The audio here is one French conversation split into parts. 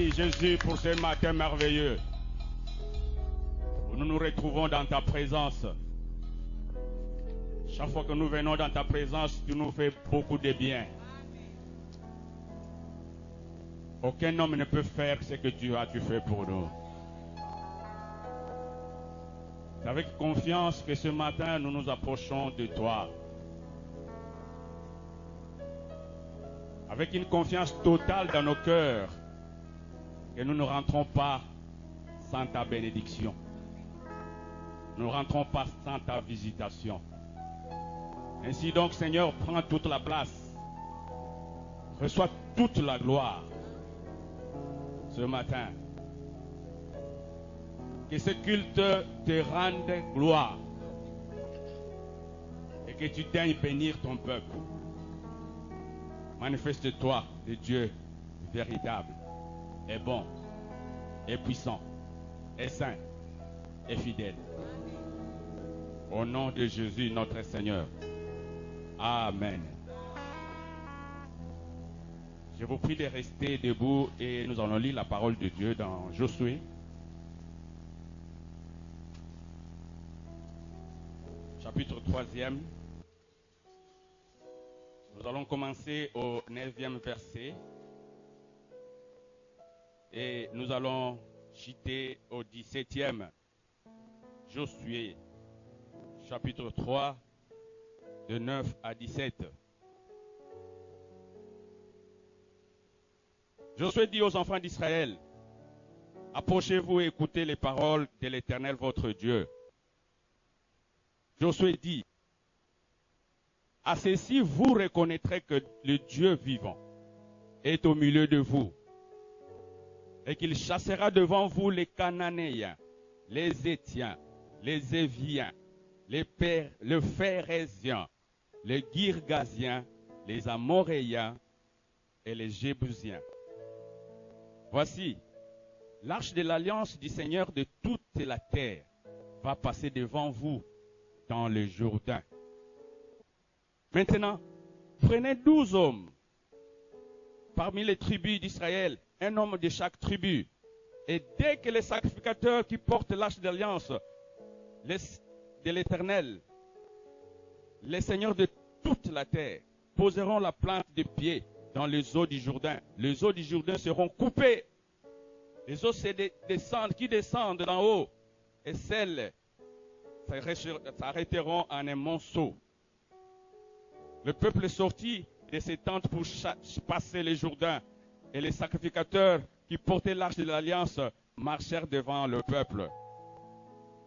Merci Jésus pour ce matin merveilleux où nous nous retrouvons dans ta présence. Chaque fois que nous venons dans ta présence, tu nous fais beaucoup de bien. Aucun homme ne peut faire ce que tu as-tu fait pour nous. C'est avec confiance que ce matin nous nous approchons de toi. Avec une confiance totale dans nos cœurs, que nous ne rentrons pas sans ta bénédiction. Nous ne rentrons pas sans ta visitation. Ainsi donc, Seigneur, prends toute la place. Reçois toute la gloire ce matin. Que ce culte te rende gloire et que tu daignes bénir ton peuple. Manifeste-toi, le Dieu véritable, et bon, et puissant, et saint, et fidèle. Au nom de Jésus, notre Seigneur. Amen. Je vous prie de rester debout et nous allons lire la parole de Dieu dans Josué. Chapitre 3e. Nous allons commencer au 9e verset. Et nous allons chuter au 17e. Josué, chapitre 3, de 9 à 17. Josué dit aux enfants d'Israël, approchez-vous et écoutez les paroles de l'Éternel votre Dieu. Josué dit, à ceci vous reconnaîtrez que le Dieu vivant est au milieu de vous et qu'il chassera devant vous les Cananéens, les Hétiens, les Éviens, les Phéréziens, les Girgasiens, les Amoréens et les Jébusiens. Voici, l'arche de l'alliance du Seigneur de toute la terre va passer devant vous dans le Jourdain. Maintenant, prenez 12 hommes parmi les tribus d'Israël, un homme de chaque tribu. Et dès que les sacrificateurs qui portent l'arche d'alliance de l'Éternel, les seigneurs de toute la terre, poseront la plante de pied dans les eaux du Jourdain. Les eaux du Jourdain seront coupées. Les eaux qui descendent d'en haut et celles s'arrêteront en un monceau. Le peuple sortit de ses tentes pour passer le Jourdain et les sacrificateurs qui portaient l'arche de l'alliance marchèrent devant le peuple.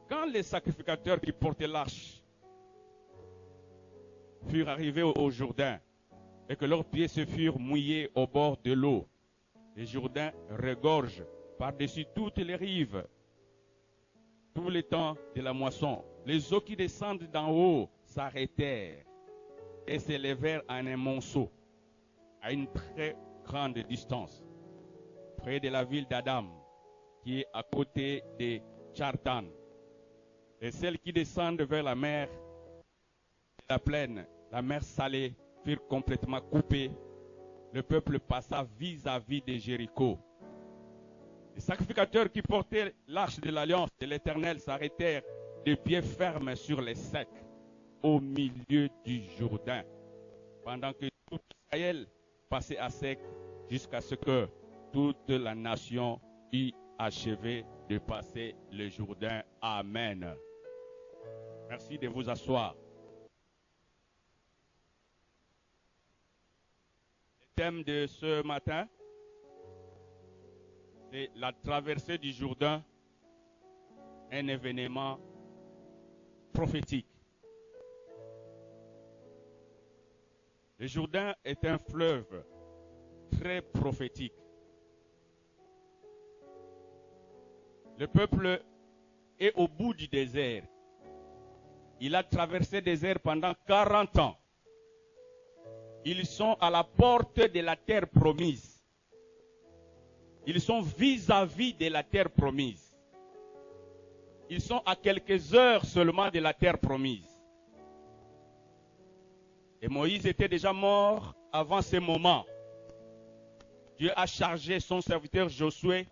Quand les sacrificateurs qui portaient l'arche furent arrivés au Jourdain et que leurs pieds se furent mouillés au bord de l'eau, le Jourdain regorge par-dessus toutes les rives, tout le temps de la moisson. Les eaux qui descendent d'en haut s'arrêtèrent et s'élevèrent en un monceau à une très grande distance, près de la ville d'Adam, qui est à côté de Tchartan. Et celles qui descendent vers la mer, la plaine, la mer salée, furent complètement coupées. Le peuple passa vis-à-vis de Jéricho. Les sacrificateurs qui portaient l'arche de l'alliance de l'Éternel s'arrêtèrent de pied ferme sur les secs, au milieu du Jourdain, pendant que tout Israël passait à sec jusqu'à ce que toute la nation eût achevé de passer le Jourdain. Amen. Merci de vous asseoir. Le thème de ce matin, c'est la traversée du Jourdain, un événement prophétique. Le Jourdain est un fleuve très prophétique. Le peuple est au bout du désert. Il a traversé le désert pendant 40 ans. Ils sont à la porte de la terre promise. Ils sont vis-à-vis de la terre promise. Ils sont à quelques heures seulement de la terre promise. Et Moïse était déjà mort avant ce moment. Dieu a chargé son serviteur Josué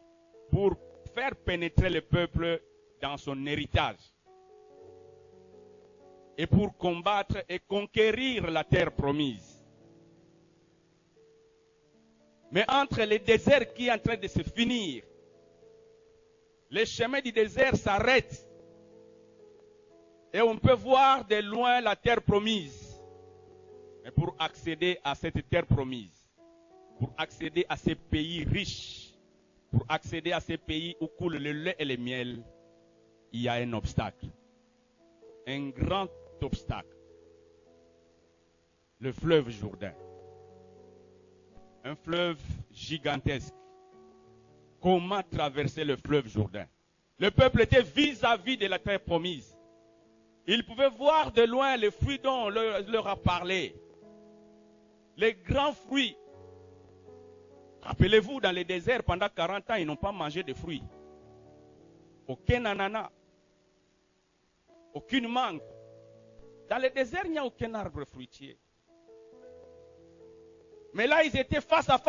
pour faire pénétrer le peuple dans son héritage et pour combattre et conquérir la terre promise. Mais entre les déserts qui est en train de se finir, les chemins du désert s'arrêtent et on peut voir de loin la terre promise. Mais pour accéder à cette terre promise, pour accéder à ces pays riches, pour accéder à ces pays où coule le lait et le miel, il y a un obstacle. Un grand obstacle. Le fleuve Jourdain. Un fleuve gigantesque. Comment traverser le fleuve Jourdain? Le peuple était vis-à-vis de la terre promise. Il pouvait voir de loin les fruits dont on leur a parlé. Les grands fruits. Rappelez-vous, dans les déserts, pendant 40 ans, ils n'ont pas mangé de fruits. Aucun ananas. Aucune mangue. Dans les déserts, il n'y a aucun arbre fruitier. Mais là, ils étaient face à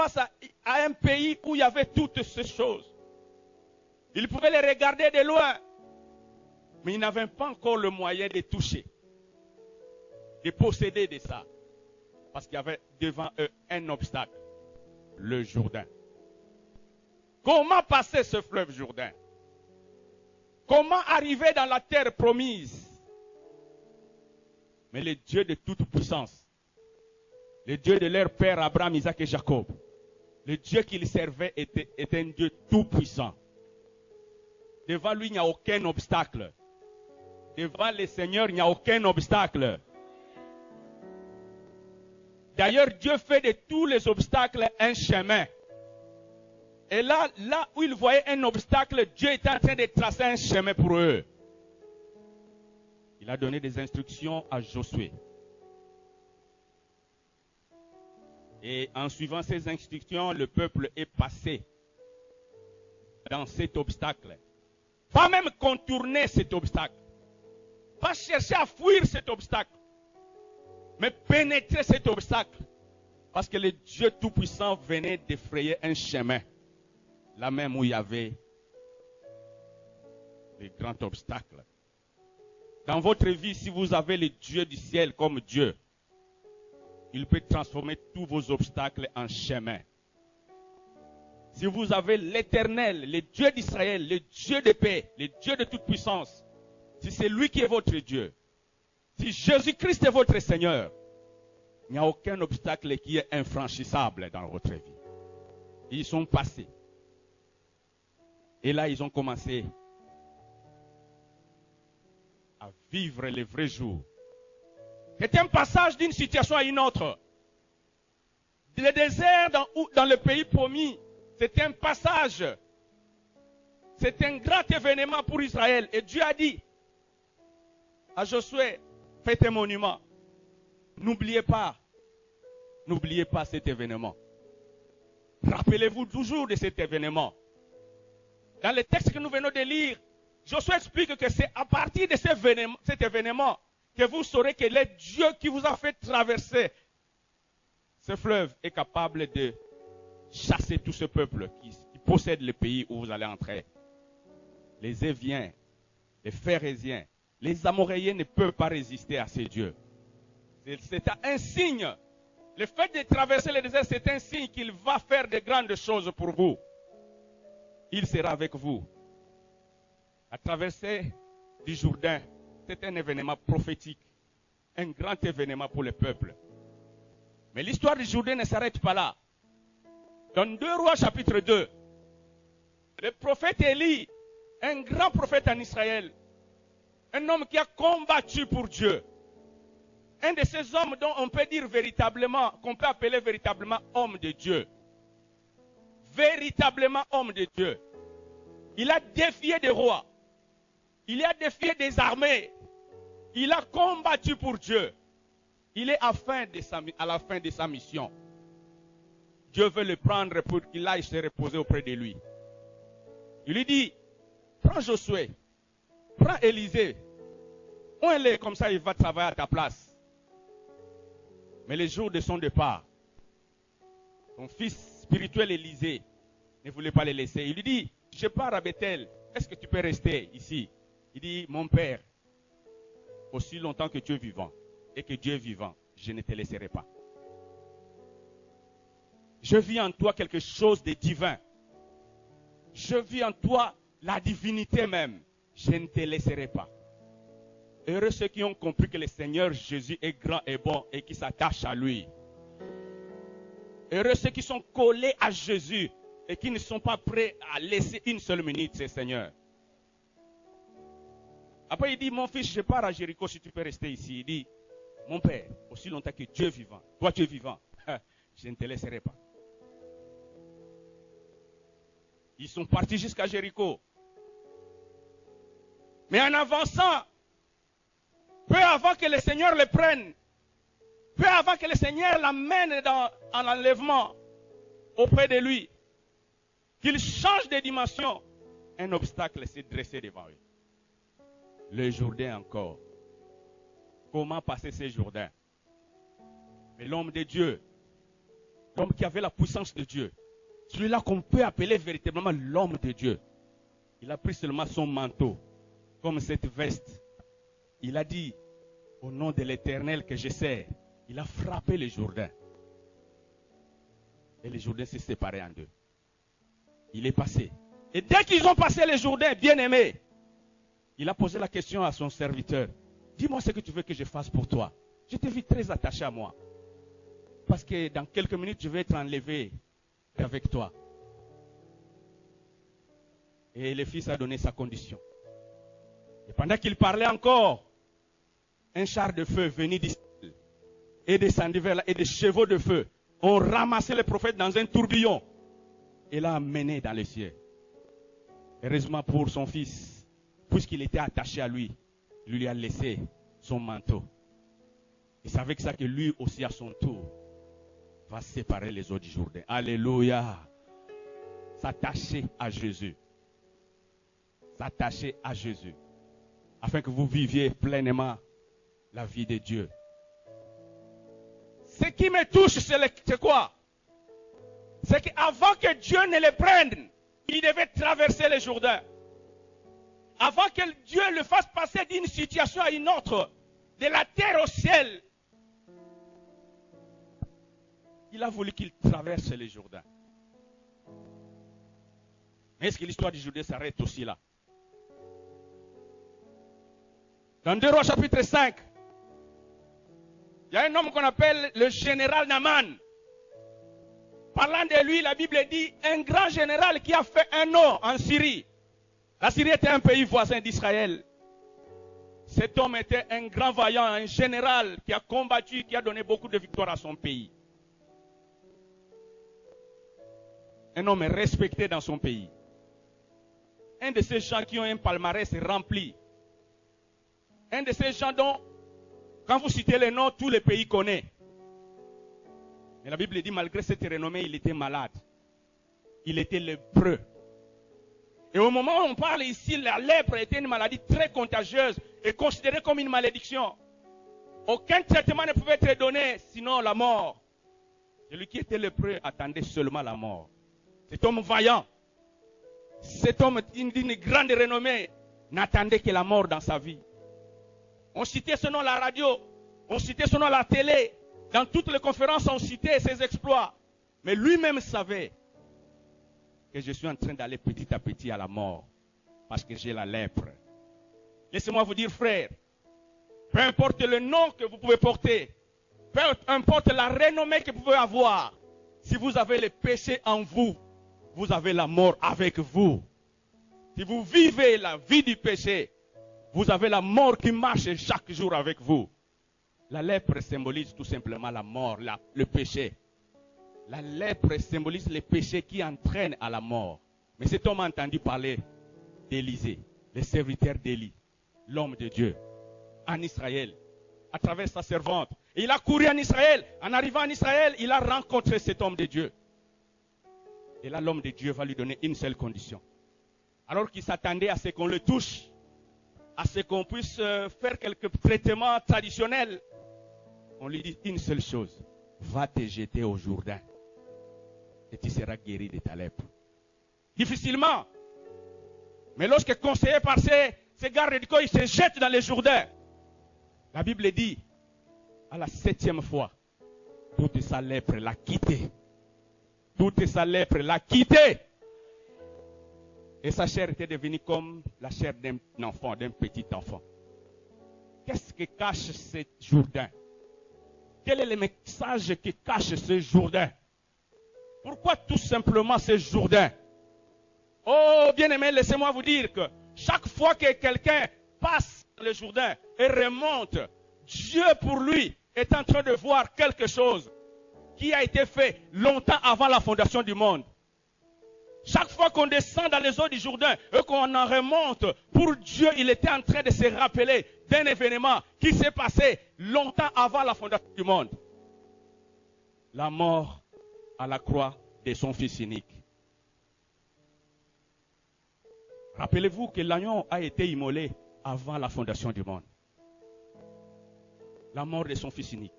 un pays où il y avait toutes ces choses. Ils pouvaient les regarder de loin. Mais ils n'avaient pas encore le moyen de toucher. De posséder de ça. Parce qu'il y avait devant eux un obstacle. Le Jourdain. Comment passer ce fleuve Jourdain? Comment arriver dans la terre promise? Mais le Dieu de toute puissance, le Dieu de leur père Abraham, Isaac et Jacob, le Dieu qu'ils servaient était un Dieu tout puissant. Devant lui, il n'y a aucun obstacle. Devant le Seigneur, il n'y a aucun obstacle. D'ailleurs, Dieu fait de tous les obstacles un chemin. Et là où ils voyaient un obstacle, Dieu était en train de tracer un chemin pour eux. Il a donné des instructions à Josué. Et en suivant ces instructions, le peuple est passé dans cet obstacle. Pas même contourner cet obstacle. Pas chercher à fuir cet obstacle. Mais pénétrer cet obstacle. Parce que le Dieu Tout-Puissant venait d'effrayer un chemin. Là même où il y avait les grands obstacles. Dans votre vie, si vous avez le Dieu du ciel comme Dieu, il peut transformer tous vos obstacles en chemin. Si vous avez l'Éternel, le Dieu d'Israël, le Dieu de paix, le Dieu de toute puissance, si c'est lui qui est votre Dieu, si Jésus-Christ est votre Seigneur, il n'y a aucun obstacle qui est infranchissable dans votre vie. Ils sont passés. Et là, ils ont commencé à vivre les vrais jours. C'est un passage d'une situation à une autre. Le désert dans le pays promis, c'est un passage. C'est un grand événement pour Israël. Et Dieu a dit à Josué, faites un monument. N'oubliez pas cet événement. Rappelez-vous toujours de cet événement. Dans le texte que nous venons de lire, Josué explique que c'est à partir de cet événement que vous saurez que le Dieu qui vous a fait traverser ce fleuve est capable de chasser tout ce peuple qui possède le pays où vous allez entrer. Les Éviens, les Phérésiens, les Amoréens ne peuvent pas résister à ces dieux. C'est un signe. Le fait de traverser le désert, c'est un signe qu'il va faire de grandes choses pour vous. Il sera avec vous. La traversée du Jourdain, c'est un événement prophétique, un grand événement pour le peuple. Mais l'histoire du Jourdain ne s'arrête pas là. Dans 2 Rois chapitre 2, le prophète Élie, un grand prophète en Israël, un homme qui a combattu pour Dieu, un de ces hommes dont on peut dire véritablement, qu'on peut appeler véritablement homme de Dieu. Véritablement homme de Dieu. Il a défié des rois. Il a défié des armées. Il a combattu pour Dieu. Il est à la fin de sa mission. Dieu veut le prendre pour qu'il aille se reposer auprès de lui. Il lui dit, prends Josué, prends Élisée. Prends-les comme ça, il va travailler à ta place. Mais le jour de son départ, son fils spirituel Élisée ne voulait pas les laisser. Il lui dit, je pars à Bethel, est-ce que tu peux rester ici? Il dit, mon père, aussi longtemps que tu es vivant et que Dieu est vivant, je ne te laisserai pas. Je vis en toi quelque chose de divin. Je vis en toi la divinité même. Je ne te laisserai pas. Heureux ceux qui ont compris que le Seigneur Jésus est grand et bon et qui s'attachent à lui. Heureux ceux qui sont collés à Jésus et qui ne sont pas prêts à laisser une seule minute ce Seigneur. Après il dit, mon fils, je pars à Jéricho si tu peux rester ici. Il dit, mon père, aussi longtemps que Dieu est vivant, toi tu es vivant, je ne te laisserai pas. Ils sont partis jusqu'à Jéricho. Mais en avançant, peu avant que le Seigneur le prenne, peu avant que le Seigneur l'amène en enlèvement auprès de lui, qu'il change de dimension, un obstacle s'est dressé devant eux. Le Jourdain encore. Comment passer ces Jourdains? Mais l'homme de Dieu, l'homme qui avait la puissance de Dieu, celui-là qu'on peut appeler véritablement l'homme de Dieu, il a pris seulement son manteau, comme cette veste. Il a dit, au nom de l'Éternel que je sers, il a frappé le Jourdain. Et le Jourdain s'est séparé en deux. Il est passé. Et dès qu'ils ont passé le Jourdain, bien aimé, il a posé la question à son serviteur. Dis-moi ce que tu veux que je fasse pour toi. Je te vis très attaché à moi. Parce que dans quelques minutes, je vais être enlevé avec toi. Et le fils a donné sa condition. Et pendant qu'il parlait encore, un char de feu venu d'Israël et descendu vers là, et des chevaux de feu ont ramassé le prophète dans un tourbillon et l'a amené dans les cieux. Heureusement pour son fils, puisqu'il était attaché à lui, il lui a laissé son manteau. Il savait que ça que lui aussi à son tour va séparer les eaux du Jourdain. Alléluia. S'attacher à Jésus. S'attacher à Jésus. Afin que vous viviez pleinement la vie de Dieu. Ce qui me touche, c'est quoi? C'est qu'avant que Dieu ne le prenne, il devait traverser le Jourdain. Avant que Dieu le fasse passer d'une situation à une autre, de la terre au ciel, il a voulu qu'il traverse le Jourdain. Mais est-ce que l'histoire du Jourdain s'arrête aussi là? Dans 2 Rois chapitre 5, il y a un homme qu'on appelle le général Naaman. Parlant de lui, la Bible dit un grand général qui a fait un nom en Syrie. La Syrie était un pays voisin d'Israël. Cet homme était un grand vaillant, un général qui a combattu, qui a donné beaucoup de victoires à son pays. Un homme respecté dans son pays. Un de ces gens qui ont un palmarès rempli. Un de ces gens dont, quand vous citez les noms, tout le pays connaît. Mais la Bible dit, malgré cette renommée, il était malade. Il était lépreux. Et au moment où on parle ici, la lèpre était une maladie très contagieuse et considérée comme une malédiction. Aucun traitement ne pouvait être donné, sinon la mort. Celui qui était lépreux attendait seulement la mort. Cet homme vaillant, cet homme d'une grande renommée, n'attendait que la mort dans sa vie. On citait son nom à la radio, on citait son nom à la télé. Dans toutes les conférences, on citait ses exploits. Mais lui-même savait que je suis en train d'aller petit à petit à la mort. Parce que j'ai la lèpre. Laissez-moi vous dire, frère, peu importe le nom que vous pouvez porter, peu importe la renommée que vous pouvez avoir, si vous avez le péché en vous, vous avez la mort avec vous. Si vous vivez la vie du péché, vous avez la mort qui marche chaque jour avec vous. La lèpre symbolise tout simplement la mort, le péché. La lèpre symbolise le péché qui entraîne à la mort. Mais cet homme a entendu parler d'Élisée, le serviteur d'Élie, l'homme de Dieu, en Israël, à travers sa servante. Et il a couru en Israël. En arrivant en Israël, il a rencontré cet homme de Dieu. Et là, l'homme de Dieu va lui donner une seule condition. Alors qu'il s'attendait à ce qu'on le touche, à ce qu'on puisse faire quelques traitements traditionnels, on lui dit une seule chose. Va te jeter au Jourdain. et tu seras guéri de ta lèpre. Difficilement. Mais lorsque conseillé par ces gardes du corps, il se jette dans les Jourdain. La Bible dit, à la 7e fois, toute sa lèpre l'a quitté. Toute sa lèpre l'a quitté. Et sa chair était devenue comme la chair d'un enfant, d'un petit enfant. Qu'est-ce que cache ce Jourdain? Quel est le message que cache ce Jourdain? Pourquoi tout simplement ce Jourdain? Oh, bien-aimés, laissez-moi vous dire que chaque fois que quelqu'un passe le Jourdain et remonte, Dieu pour lui est en train de voir quelque chose qui a été fait longtemps avant la fondation du monde. Chaque fois qu'on descend dans les eaux du Jourdain et qu'on en remonte, pour Dieu, il était en train de se rappeler d'un événement qui s'est passé longtemps avant la fondation du monde. La mort à la croix de son fils unique. Rappelez-vous que l'agneau a été immolé avant la fondation du monde. La mort de son fils unique.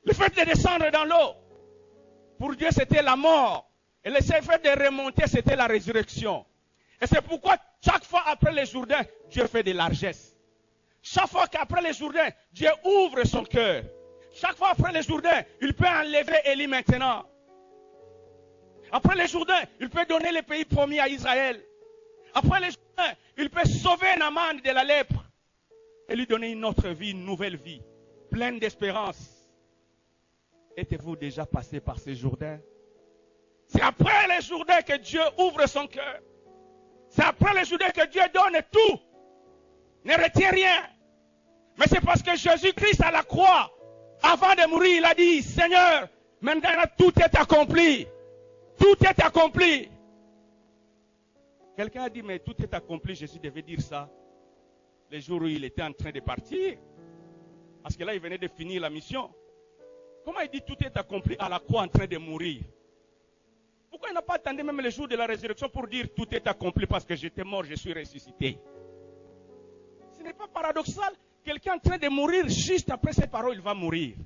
Le fait de descendre dans l'eau, pour Dieu, c'était la mort. Et le fait de remonter, c'était la résurrection. Et c'est pourquoi chaque fois après les Jourdains, Dieu fait des largesses. Chaque fois qu'après les Jourdains, Dieu ouvre son cœur. Chaque fois après les Jourdains, il peut enlever Élie maintenant. Après les Jourdains, il peut donner les pays promis à Israël. Après les Jourdains, il peut sauver Naaman de la lèpre et lui donner une autre vie, une nouvelle vie, pleine d'espérance. Êtes-vous déjà passé par ces Jourdains? C'est après les Jourdains que Dieu ouvre son cœur. C'est après les Jourdains que Dieu donne tout. Ne retient rien. Mais c'est parce que Jésus-Christ à la croix, avant de mourir, il a dit, Seigneur, maintenant tout est accompli. Tout est accompli. Quelqu'un a dit, mais tout est accompli. Jésus devait dire ça les jours où il était en train de partir. Parce que là, il venait de finir la mission. Comment il dit tout est accompli à la croix en train de mourir? Pourquoi il n'a pas attendu même le jour de la résurrection pour dire tout est accompli parce que j'étais mort, je suis ressuscité? Ce n'est pas paradoxal. Quelqu'un en train de mourir, juste après ces paroles, il va mourir.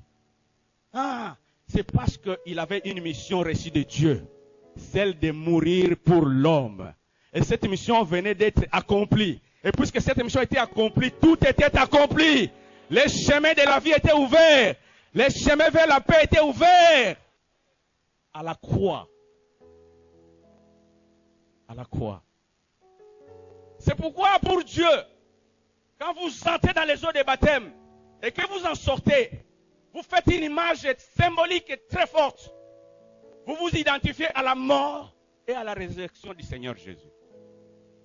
Ah, c'est parce qu'il avait une mission reçue de Dieu. Celle de mourir pour l'homme. Et cette mission venait d'être accomplie. Et puisque cette mission était accomplie, tout était accompli. Les chemins de la vie étaient ouverts. Les chemins vers la paix étaient ouverts. À la croix. À la croix. C'est pourquoi pour Dieu, quand vous entrez dans les eaux de baptême et que vous en sortez, vous faites une image symbolique et très forte. Vous vous identifiez à la mort et à la résurrection du Seigneur Jésus.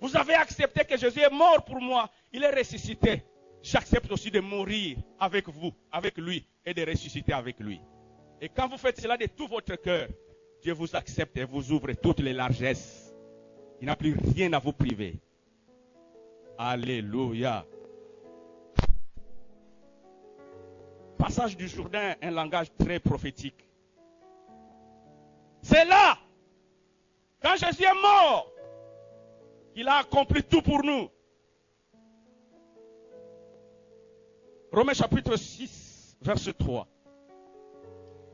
Vous avez accepté que Jésus est mort pour moi, il est ressuscité. J'accepte aussi de mourir avec vous, avec lui, et de ressusciter avec lui. Et quand vous faites cela de tout votre cœur, Dieu vous accepte et vous ouvre toutes les largesses. Il n'a plus rien à vous priver. Alléluia. Passage du Jourdain, un langage très prophétique. C'est là, quand Jésus est mort, qu'il a accompli tout pour nous. Romains chapitre 6, verset 3.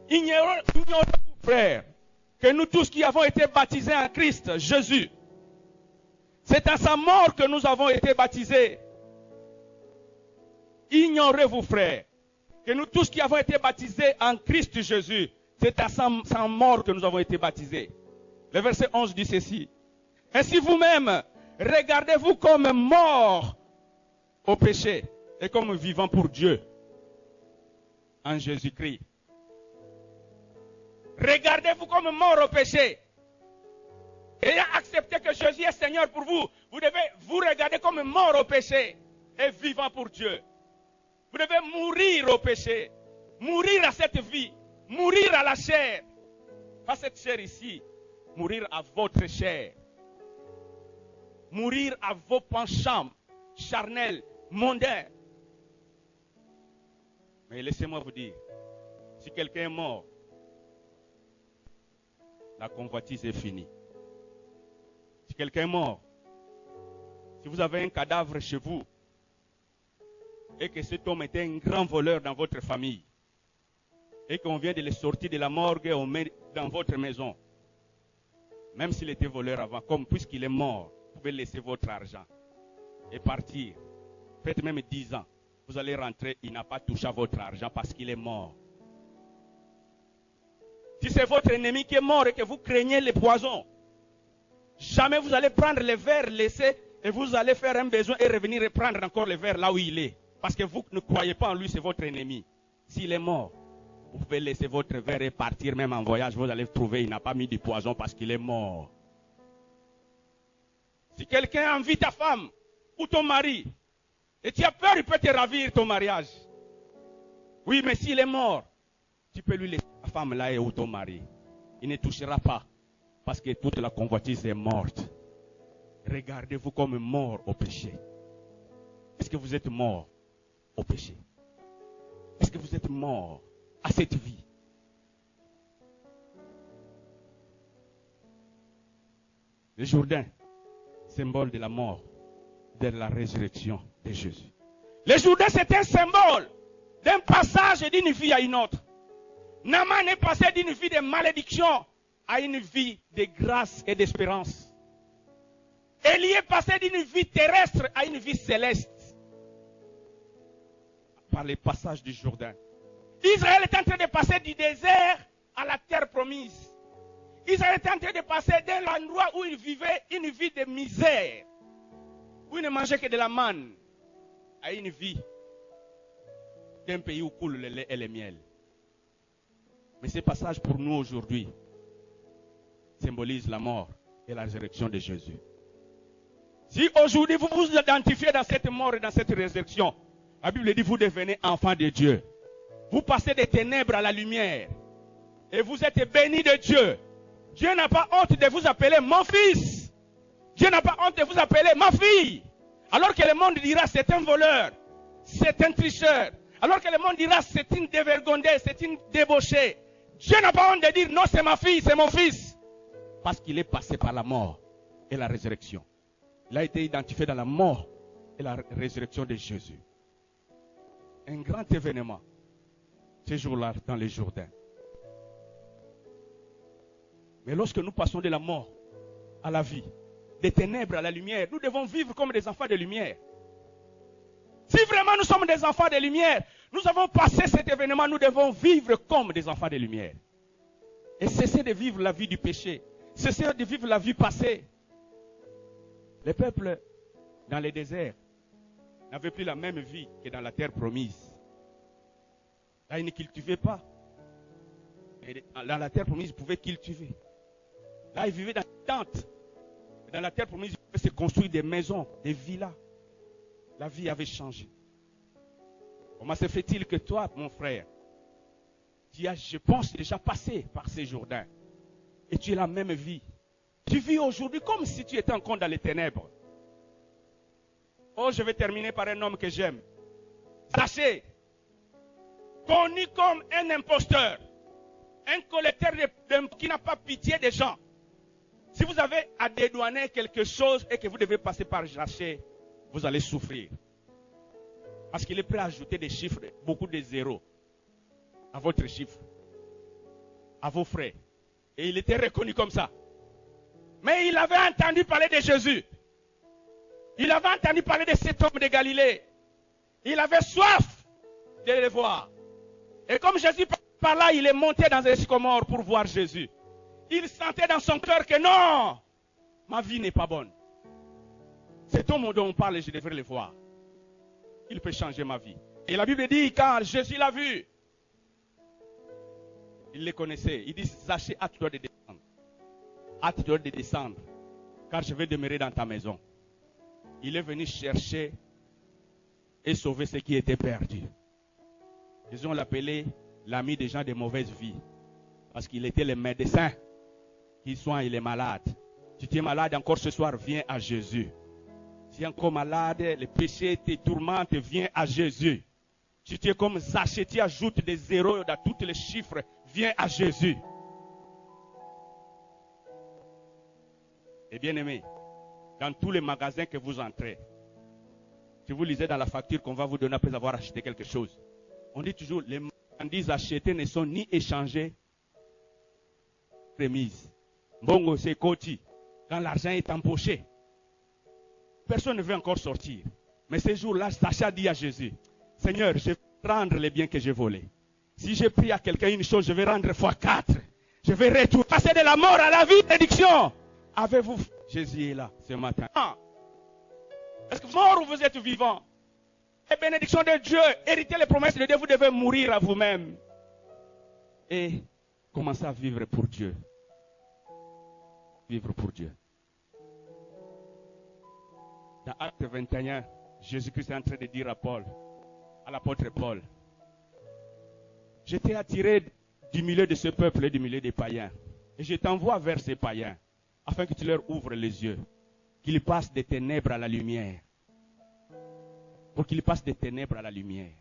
Ignorez-vous, frères, que nous tous qui avons été baptisés en Christ Jésus, c'est à sa mort que nous avons été baptisés. Ignorez-vous, frères, que nous tous qui avons été baptisés en Christ Jésus, c'est à sa mort que nous avons été baptisés. Le verset 11 dit ceci. Ainsi vous-même, regardez-vous comme morts au péché et comme vivants pour Dieu en Jésus-Christ. Regardez-vous comme morts au péché. Ayant accepté que Jésus est Seigneur pour vous, vous devez vous regarder comme morts au péché et vivants pour Dieu. Vous devez mourir au péché, mourir à cette vie, mourir à la chair. Pas cette chair ici, mourir à votre chair. Mourir à vos penchants charnels, mondains. Mais laissez-moi vous dire, si quelqu'un est mort, la convoitise est finie. Si quelqu'un est mort, si vous avez un cadavre chez vous, et que cet homme était un grand voleur dans votre famille, et qu'on vient de le sortir de la morgue et on met dans votre maison, Même s'il était voleur avant, comme puisqu'il est mort, vous pouvez laisser votre argent et partir. Faites même 10 ans. Vous allez rentrer, il n'a pas touché à votre argent parce qu'il est mort. Si c'est votre ennemi qui est mort et que vous craignez les poisons, jamais vous allez prendre les verres, laisser, et vous allez faire un besoin et revenir et prendre encore les verres là où il est. Parce que vous ne croyez pas en lui, c'est votre ennemi. S'il est mort, vous pouvez laisser votre verre et partir même en voyage. Vous allez trouver, il n'a pas mis du poison parce qu'il est mort. Si quelqu'un a envie ta femme ou ton mari, et tu as peur, il peut te ravir ton mariage. Oui, mais s'il est mort, tu peux lui laisser ta femme là et ou ton mari. Il ne touchera pas parce que toute la convoitise est morte. Regardez-vous comme mort au péché. Est-ce que vous êtes mort au péché? Est-ce que vous êtes mort à cette vie? Le Jourdain, symbole de la mort, de la résurrection de Jésus. Le Jourdain, c'est un symbole d'un passage d'une vie à une autre. Naaman est passé d'une vie de malédiction à une vie de grâce et d'espérance. Élie est passé d'une vie terrestre à une vie céleste. Par les passages du Jourdain. Israël est en train de passer du désert à la terre promise. Israël est en train de passer d'un endroit où il vivait une vie de misère, où il ne mangeait que de la manne, à une vie d'un pays où coule le lait et le miel. Mais ce passage pour nous aujourd'hui symbolise la mort et la résurrection de Jésus. Si aujourd'hui vous vous identifiez dans cette mort et dans cette résurrection, la Bible dit vous devenez enfants de Dieu. Vous passez des ténèbres à la lumière. Et vous êtes bénis de Dieu. Dieu n'a pas honte de vous appeler mon fils. Dieu n'a pas honte de vous appeler ma fille. Alors que le monde dira c'est un voleur, c'est un tricheur. Alors que le monde dira c'est une dévergondée, c'est une débauchée. Dieu n'a pas honte de dire non c'est ma fille, c'est mon fils. Parce qu'il est passé par la mort et la résurrection. Il a été identifié dans la mort et la résurrection de Jésus. Un grand événement, ce jour-là, dans les Jourdains. Mais lorsque nous passons de la mort à la vie, des ténèbres à la lumière, nous devons vivre comme des enfants de lumière. Si vraiment nous sommes des enfants de lumière, nous avons passé cet événement, nous devons vivre comme des enfants de lumière. Et cesser de vivre la vie du péché, cesser de vivre la vie passée. Les peuples dans les déserts n'avaient plus la même vie que dans la terre promise. Là, ils ne cultivaient pas. Et dans la terre promise, ils pouvaient cultiver. Là, ils vivaient dans des tentes. Dans la terre promise, ils pouvaient se construire des maisons, des villas. La vie avait changé. Comment se fait-il que toi, mon frère, tu as, je pense, déjà passé par ces Jourdains et tu as la même vie? Tu vis aujourd'hui comme si tu étais encore dans les ténèbres. Oh, je vais terminer par un homme que j'aime. Zaché, connu comme un imposteur, un collecteur qui n'a pas pitié des gens. Si vous avez à dédouaner quelque chose et que vous devez passer par Zaché, vous allez souffrir. Parce qu'il est prêt à ajouter des chiffres, beaucoup de zéros, à votre chiffre, à vos frais. Et il était reconnu comme ça. Mais il avait entendu parler de Jésus. Il avait entendu parler de cet homme de Galilée. Il avait soif de le voir. Et comme Jésus par là, il est monté dans un sycomore pour voir Jésus. Il sentait dans son cœur que non, ma vie n'est pas bonne. Cet homme dont on parle, je devrais le voir. Il peut changer ma vie. Et la Bible dit, quand Jésus l'a vu, il le connaissait. Il dit, Zaché, hâte-toi de descendre. Hâte-toi de descendre, car je vais demeurer dans ta maison. Il est venu chercher et sauver ce qui était perdu. Ils ont l'appelé l'ami des gens de mauvaise vie. Parce qu'il était le médecin qui soigne les malades. Si tu es malade encore ce soir, viens à Jésus. Si tu es encore malade, le péché te tourmente, viens à Jésus. Si tu es comme Zaché, tu ajoutes des zéros dans tous les chiffres, viens à Jésus. Et bien aimé, dans tous les magasins que vous entrez, si vous lisez dans la facture qu'on va vous donner après avoir acheté quelque chose, on dit toujours, les marchandises achetées ne sont ni échangées, remises. Bongo, c'est Koti. Quand l'argent est empoché, personne ne veut encore sortir. Mais ce jour-là, Sacha dit à Jésus, Seigneur, je vais rendre les biens que j'ai volés. Si j'ai pris à quelqu'un une chose, je vais rendre fois 4. Je vais retourner, passer de la mort à la vie, bénédiction. Avez-vous, Jésus est là ce matin. Est-ce que vous êtes mort ou vous êtes vivant? Les bénédictions de Dieu, héritez les promesses de Dieu, vous devez mourir à vous-même. Et commencer à vivre pour Dieu. Vivre pour Dieu. Dans Acte 21, Jésus-Christ est en train de dire à Paul, à l'apôtre Paul, je t'ai attiré du milieu de ce peuple et du milieu des païens. Et je t'envoie vers ces païens, afin que tu leur ouvres les yeux, qu'ils passent des ténèbres à la lumière. Pour qu'ils passent des ténèbres à la lumière.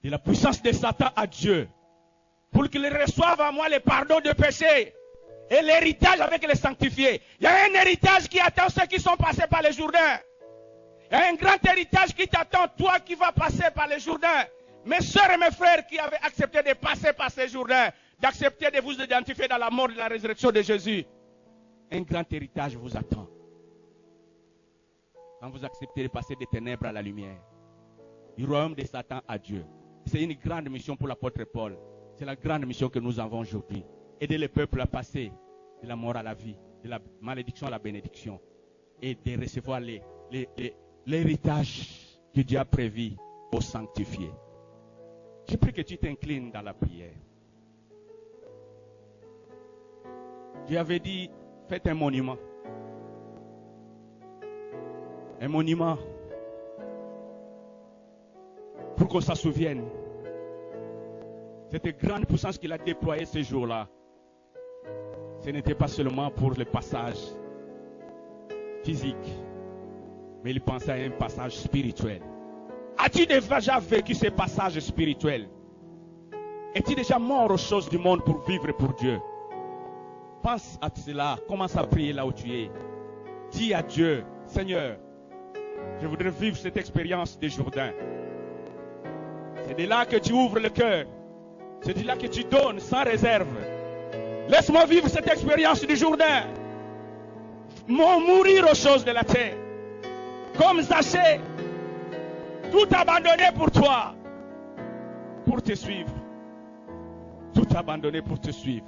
De la puissance de Satan à Dieu. Pour qu'ils reçoivent à moi le pardon de péché. Et l'héritage avec les sanctifiés. Il y a un héritage qui attend ceux qui sont passés par les Jourdains. Il y a un grand héritage qui t'attend, toi qui vas passer par les Jourdains. Mes soeurs et mes frères qui avaient accepté de passer par ces Jourdains, d'accepter de vous identifier dans la mort et la résurrection de Jésus. Un grand héritage vous attend. Quand vous acceptez de passer des ténèbres à la lumière. Du royaume de Satan à Dieu. C'est une grande mission pour l'apôtre Paul. C'est la grande mission que nous avons aujourd'hui. Aider le peuple à passer de la mort à la vie, de la malédiction à la bénédiction. Et de recevoir l'héritage que Dieu a prévu aux sanctifiés. Je prie que tu t'inclines dans la prière. Dieu avait dit, faites un monument. Un monument. Pour qu'on s'en souvienne. Cette grande puissance qu'il a déployée ce jour-là. Ce n'était pas seulement pour le passage physique. Mais il pensait à un passage spirituel. As-tu déjà vécu ce passage spirituel? Es-tu déjà mort aux choses du monde pour vivre pour Dieu? Pense à cela. Commence à prier là où tu es. Dis à Dieu, Seigneur, je voudrais vivre cette expérience des Jourdains. C'est de là que tu ouvres le cœur. C'est de là que tu donnes sans réserve. Laisse-moi vivre cette expérience du Jourdain. Mourir aux choses de la terre. Comme Zachée. Tout abandonner pour toi. Pour te suivre. Tout abandonner pour te suivre.